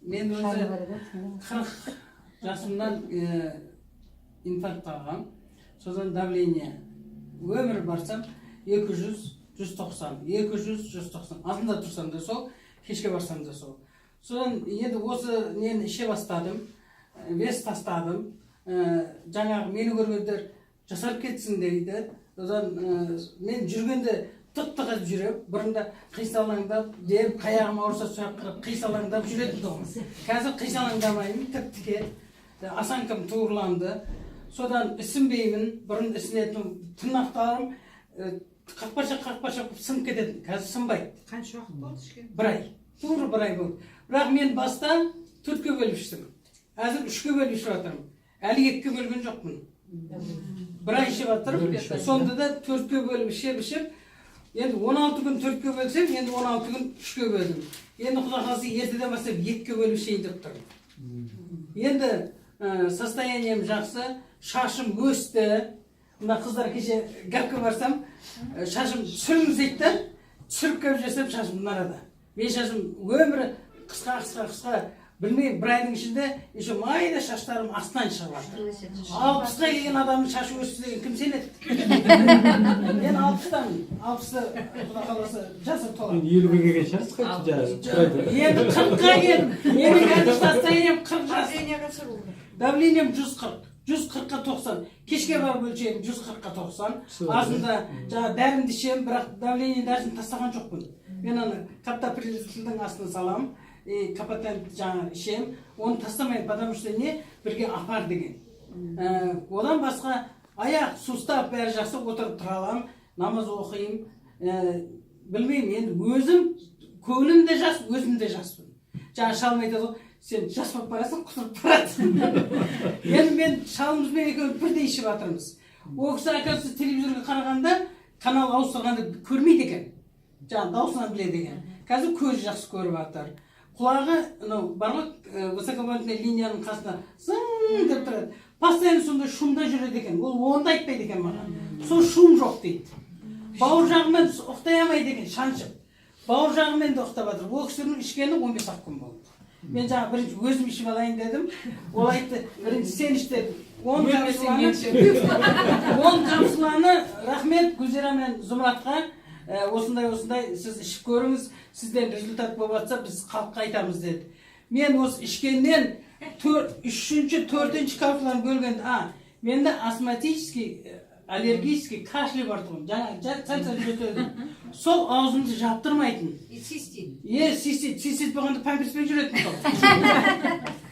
мен өзі 40 жасымнан инфаркт алғам. Содан давление өмір барсам 200, 190, 200, 190. Алдында тұрсам да сол, кешке барсам да сол. Содан енді осы нені іше бастадым, вес тастадым. Жаңағы мені көргендер жасарып кетсін дейді. Содан мен жүргенде тұттығып жүріп, бұрында қисалаңдап, деп қаяғым ауырса сұрақ қырып, қисалаңдап жүретін тұғым. Қазір қисалаңдамаймын, тіп-тіке. Осанкам туырланды. Содан ісінбеймін, бұрын ісінетін тырнақтарым қақпаша сынып кететін. Қазір сынбайды. Қанша уақыт болды ішкен? Бір ай. Тура бір ай болды. Бірақ мен баста 4-ке бөліп іштім. Әзір 3-ке бөліп ішіп жатырмын. Әлі 2-ке бөлген жоқпын. Бір ай ішіп жатырмын. Сонда да 4-ке бөліп ішіп, енді 16 күн 4-ке бөлсем, енді 16 күн 3-ке бөлдім. Енді Құда қаласа ертеден бастап 2-ке бөліп ішейін деп тұрмын. Енді состоянием жақсы, шашым өсті. Мына қыздар кеше гәпке барсам, шашым түсіріңіз дейді, түсіріп кеп жасап шашым мынарада. Мен шашым өмірі қысқа, білмеймін, бір айдың ішінде еще майда шаштарым астынан шығып жатыр. 60-қа келген адамның шашы өсті деген кім сенеді? Мен 60-тамын. 60-та Құда қаласа жасып толам. 50-ге келген шығарсыз ғой? Енді 40-қа келдім. Менің қазір состоянием 40 жас. Давление қанша болды? Давлением 140. 140-қа 90. Кешке барып өлшеймін 140-қа 90. Азында жаңа дәрімді ішемін, бірақ давление дәрісін тастаған жоқпын. Мен аны каптоприлителдің астына салам, капотент жаңа ішемін. Оны тастамаймын, потому что не бірге апар деген. Одан басқа аяқ, сустав бәрі жақсы, отырып тұра аламын, намаз оқимын. Білмеймін, енді өзім көңілім де жас, өзім де жаспын. Жаңа шалым айтады ғой, сен жас болып барасың, құтырып барасың. Енді мен шалымызбен екеуміз бірдей ішіп жатырмыз. Ол кісі оказывается телевизорға қарағанда канал ауыстырғанды көрмейді екен. Жаңа даусынан біледі екен. Қазір көзі жақсы көріп жатыр. Құлағы, бар ғой, высоковольтный линияның қасына зың деп тұрады. Постоянно сонда шумда жүреді екен. Ол онда айтпайды екен маған. Сол шум жоқ дейді. Бауыр жағымен ұқтай алмайды екен, шаншып. Бауыр жағымен де ұқтап жатыр. Ол кісінің ішкені 15 күн болды. Мен жаңа бірінші өзім ішіп алайын дедім. Ол айтты, бірінші сен іш деді. 10 капсуланы рахмет Гүлзира мен Зұмратқа. Осындай сіз ішіп көріңіз, сізден результат болып жатса біз халыққа айтамыз деді. Мен осы ішкеннен 3-4 капсуланы бөлгенде, менде астматический, аллергический кашель бар тұғын. Жаңа сәл жөтеді. Сол аузымды жаптырмайтын. Цистит. Цистит болғанда памперспен жүретін тұғын.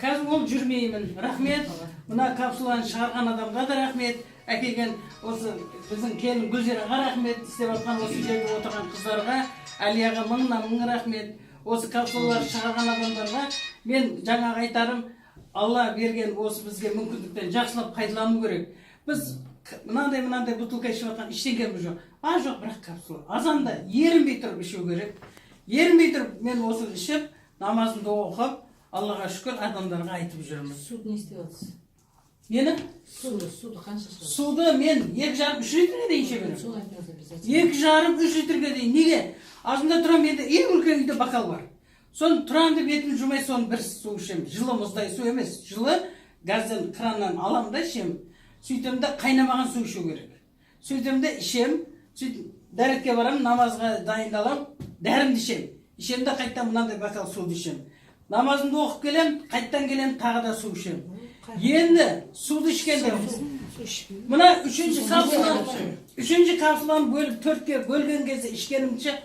Қазір ол жүрмеймін. Рахмет. Мына капсуланы шығарған адамға да рахмет. Әкелген осы біздің келін Гүлзираға рахмет. Істеп жатқан осы жерде отырған қыздарға, Әлияға мың рахмет. Осы капсулаларды шығарған адамдарға мен жаңағы айтарым, Алла берген осы бізге мүмкіндіктен жақсылап пайдалану керек. Біз мынандай бутылка ішіп жатқан ештеңкеміз жоқ. Жоқ, бірақ капсула. Азанда ерінбей тұрып ішу керек. Ерінбей тұрып мен осы ішіп, намазымды оқып, Аллаға шүкір адамдарға айтып жүрмін. Суды не істеп жатсыз? Нені? Суды қанша ішесіз? Суды мен 2,5-3 литрге дейін іше беремін. 2,5-3 литрге дейін. Неге? Азында тұрам, енді ең үлкен үйде бокал бар. Соны тұрам деп бетім жумай, соны бір су ішемін. Жылы мұздай су емес. Жылы газдан краннан алам да ішемін. Сөйтемді қайнамаған су ішу керек. Сөйтемді ішем, дәретке барам, намазға дайындалам, дәрімді ішем. Ішемді қайттан мынандай бокал суды ішем. Намазымды оқып келем, қайттан келем, тағы да су ішем. Енді суды ішкенде мына үшінші капсуланы бөліп 4-ке бөлген кезде ішкенімше,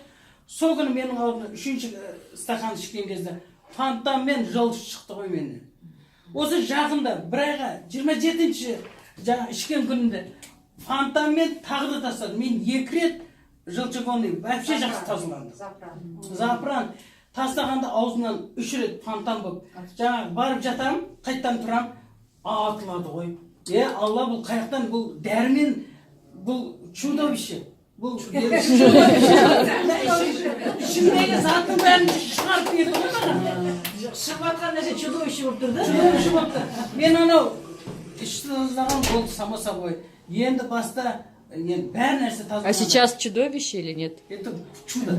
сол күні менің аузымда 3-ші стақан ішкен кезде фантамен жол шықты ғой менен. Осы жақында бір айға 27-ші жаңа ішкен күнінде фантамен тағы да тастады. Мен 2 рет жылчығонный вообще жақсы тазаланды. Запран тастағанда аузынан 3 рет фантам болып. Жаңа барып жатам, қайттан тұрам, атылады ғой. Алла, бұл қаяқтан, бұл дәрмен, бұл чудовище. Бұл ішіндегі заттың бәрін шығарып берді ғой маған. Шығып атқан нәрсе чудовище болып тұрды. Чудовище болып тұрды. Мен анау ішті тазалаған болды, само собой. Енді баста Yani her nerse А тазаланады. сейчас чудовище или нет? Это чудо.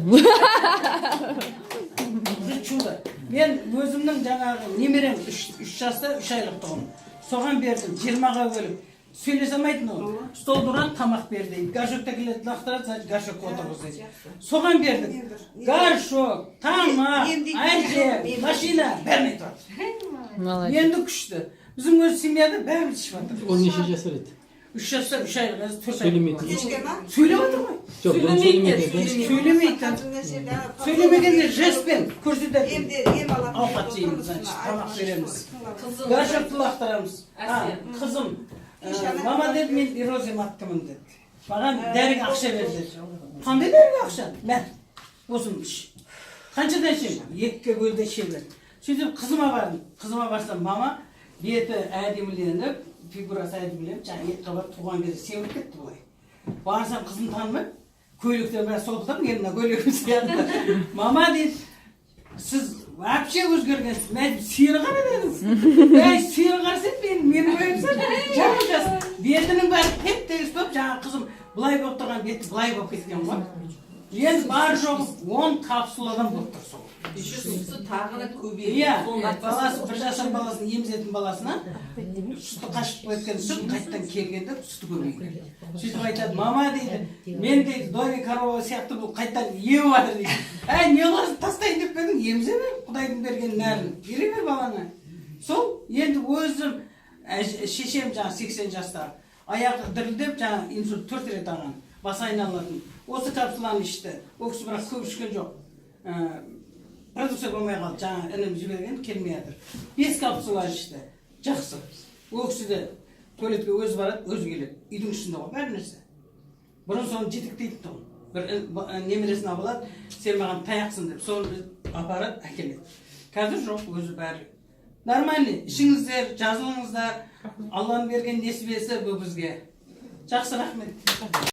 Уже чудо. Мен өзімнің жаңағы немерем 3 жаста 3 айлық тұғым. Соған бердім 20-ға бөліп. Сөйлесе алмайтын ол. Стол тұрған тамақ бер дейді. Горшокта келеді лақтырады, значит горшок отырғыз дейді. Соған бердім. Горшок, тамақ, әже, машина бәріне тұрады. Молодец. Енді күшті. Біздің өз семьяда бәріміз ішіп жатыр. O neçə yaş verir? 3 жаста 3 айлық, 4 айлық. Söylemeydi. Сөйлеп отыр ғой. Yok ben söylemeydi. Сөйлемейді. Сөйлемегенде жестпен көрсетеді. Ауқат Ауқат жейміз, значит, тамақ береміз. Горшокты лақтырамыз. Қызым, мама деді, мен эрозия аттымын деді. Маған дәріге ақша бер деді. Қандай дәріге ақша? Мә, осыны іш. Қаншадан ішемін? 2 бөлде іше бер. Сөйтіп қызыма бардым. Қызыма барсам, мама беті әдеміленіп, фигурасы әдеміленіп, жаңағы етке барып туған кезде семіріп кетті бұлай. Барсам қызым танымайды. Көйлектен бәрі солықтым, мен мына көйлегім сияқты. Мама дейді, сіз вообще өзгергенсіз. Мен сені қара дедім. Сені қарасаң, мені қойыпсың. Жаңа жас. Бетінің бәрі теп-тегіс болып, жаңа қызым былай болып тұрған беті былай болып кеткен ғой. Енді бар жоғы 10 капсуладан болып тұр сол. тағы да көбейді. Иә, баласы, 1 жасар баласын емізетін баласына сүті қашып кеткен сүт қайттан келгенде сүті көбейген. Сөйтіп айтады, мама дейді, мен дейді, дови корова сияқты бұл қайттан ем жатыр дейді. Не оларсын тастайын деп пе едің, емізе бер, Құдайдың берген нәрін, бере бер балаңа. Сол, енді өзім, шешем жаңа 80 жаста, аяғы дірілдеп, жаңа инсульт 4 рет алған, басы айналатын. Осы капсуланы ішті, ол кісі бірақ көп ішкен жоқ. Продукция болмай қалды, жаңа інім жіберген келмей жатыр. 5 капсула ішті, жақсы. Ол кісі де туалетке өзі барады, өзі келеді. Үйдің ішінде ғой, бәрі нәрсе. Бұрын соны жетектейді тұғын. Бір немересін алады, сен маған таяқсың деп, соны апарады, әкеледі. Қазір жоқ, өзі бәрі. Нормальный, ішіңіздер, жазылыңыздар, Алланың берген несібесі бұл бізге. Жақсы, рахмет.